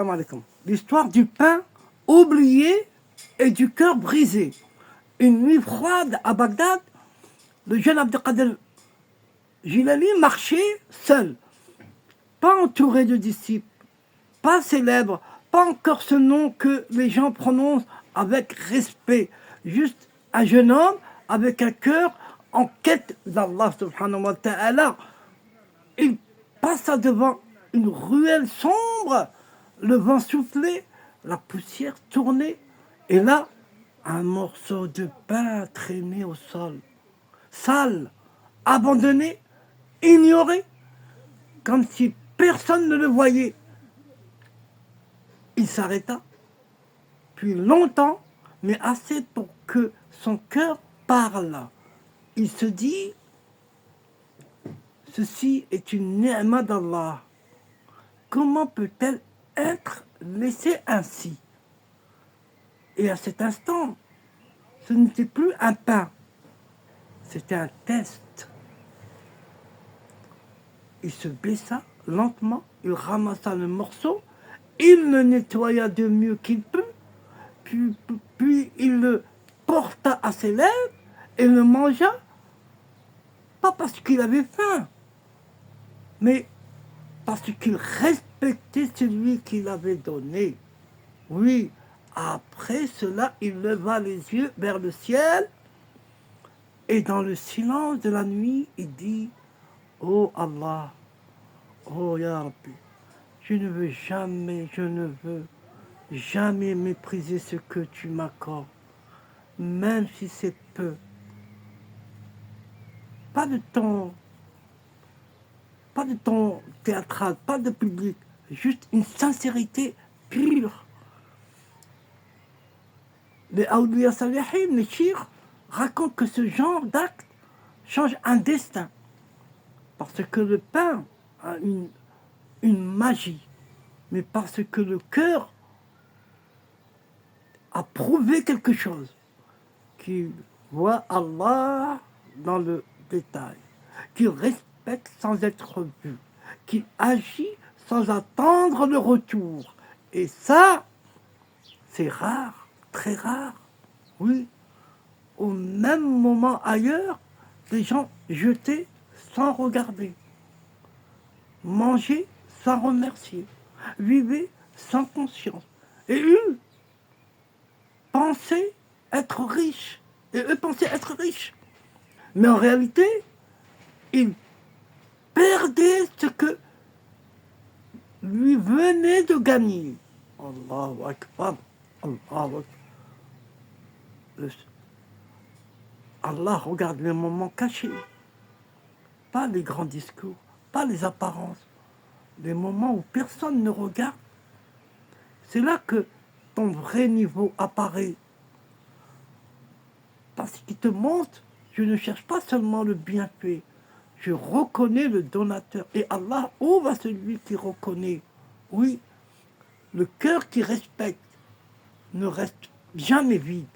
Salam alaikum. L'histoire du pain oublié et du cœur brisé. Une nuit froide à Bagdad, le jeune Abdelkader Jilani marchait seul, pas entouré de disciples, pas célèbre, pas encore ce nom que les gens prononcent avec respect. Juste un jeune homme avec un cœur en quête d'Allah subhanahu wa ta'ala. Il passa devant une ruelle sombre, le vent soufflait, la poussière tournait, et là, un morceau de pain traînait au sol, sale, abandonné, ignoré, comme si personne ne le voyait. Il s'arrêta, puis longtemps, mais assez pour que son cœur parle. Il se dit, ceci est une ni'ma d'Allah. Comment peut-elle être laissée ainsi? Et à cet instant, ce n'était plus un pain, c'était un test. Il se baissa lentement, il ramassa le morceau, il le nettoya de mieux qu'il put, puis il le porta à ses lèvres et le mangea, pas parce qu'il avait faim, mais parce qu'il respectait celui qui l'avait donné. Oui, après cela, il leva les yeux vers le ciel et dans le silence de la nuit, il dit, « Oh Allah, oh Ya Rabbi, je ne veux jamais mépriser ce que tu m'accordes, même si c'est peu. Pas de ton théâtral, pas de public, juste une sincérité pure. » Les Awliya Salihin, les Shir, racontent que ce genre d'acte change un destin. Parce que le pain a une magie, mais parce que le cœur a prouvé quelque chose, qu'il voit Allah dans le détail, qu'il respecte sans être vu, qu'il agit sans attendre le retour. Et ça, c'est rare, très rare. Oui, au même moment ailleurs, les gens jetaient sans regarder, mangeaient sans remercier, vivaient sans conscience. Et eux pensaient être riches. Et eux pensaient être riches. Mais en réalité, ils perdaient ce que lui venait de gagner. Allahu Akbar. Allahu Akbar. Allah regarde les moments cachés, pas les grands discours, pas les apparences, les moments où personne ne regarde. C'est là que ton vrai niveau apparaît. Parce qu'il te montre, je ne cherche pas seulement le bienfait, je reconnais le donateur. Et Allah ouvre à celui qui reconnaît. Oui, le cœur qui respecte ne reste jamais vide.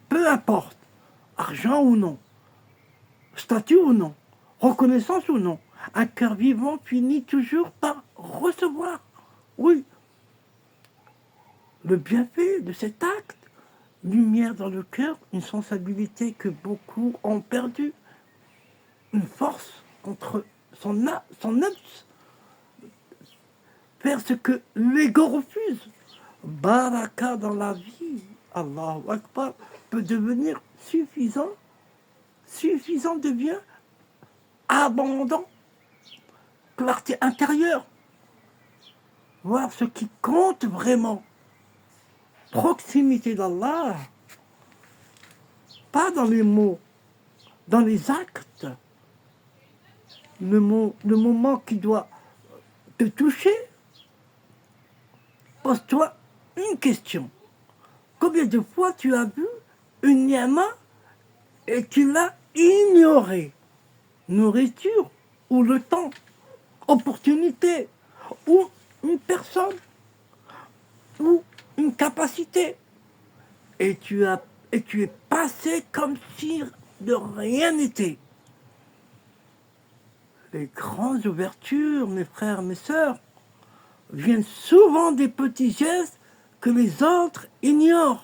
Peu importe, argent ou non, statut ou non, reconnaissance ou non, un cœur vivant finit toujours par recevoir. Oui, le bienfait de cet acte, lumière dans le cœur, une sensibilité que beaucoup ont perdue, une force contre son âme, faire ce que l'ego refuse. Baraka dans la vie, Allahu Akbar, peut devenir suffisant devient abondant, clarté intérieure, voir ce qui compte vraiment, proximité d'Allah, pas dans les mots, dans les actes, le moment qui doit te toucher. Pose-toi une question. Combien de fois tu as vu une ni'ma et tu l'as ignorée? Nourriture ou le temps, opportunité ou une personne ou une capacité. Et tu es passé comme si de rien n'était. Les grandes ouvertures, mes frères, mes sœurs, viennent souvent des petits gestes que les autres ignorent.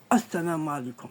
Assalamu alaikum.